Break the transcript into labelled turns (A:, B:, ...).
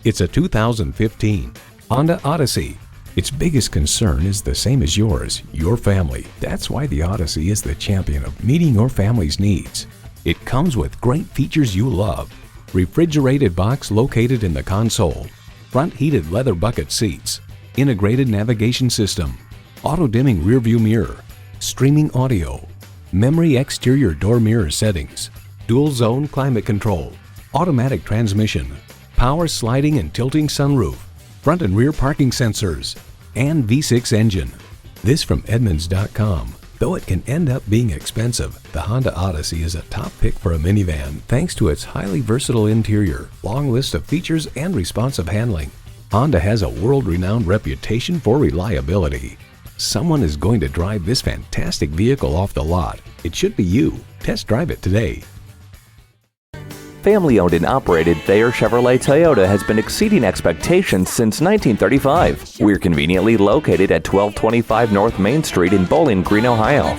A: It's a 2015 Honda Odyssey. Its biggest concern is the same as yours, your family. That's why the Odyssey is the champion of meeting your family's needs. It comes with great features you love. Refrigerated box located in the console, front heated leather bucket seats, integrated navigation system, auto-dimming rearview mirror, streaming audio, memory exterior door mirror settings, dual zone climate control, automatic transmission, power sliding and tilting sunroof, front and rear parking sensors, and V6 engine. This from Edmunds.com. Though it can end up being expensive, the Honda Odyssey is a top pick for a minivan thanks to its highly versatile interior, long list of features, and responsive handling. Honda has a world-renowned reputation for reliability. Someone is going to drive this fantastic vehicle off the lot. It should be you. Test drive it today.
B: Family-owned and operated Thayer Chevrolet Toyota has been exceeding expectations since 1935. We're conveniently located at 1225 North Main Street in Bowling Green, Ohio.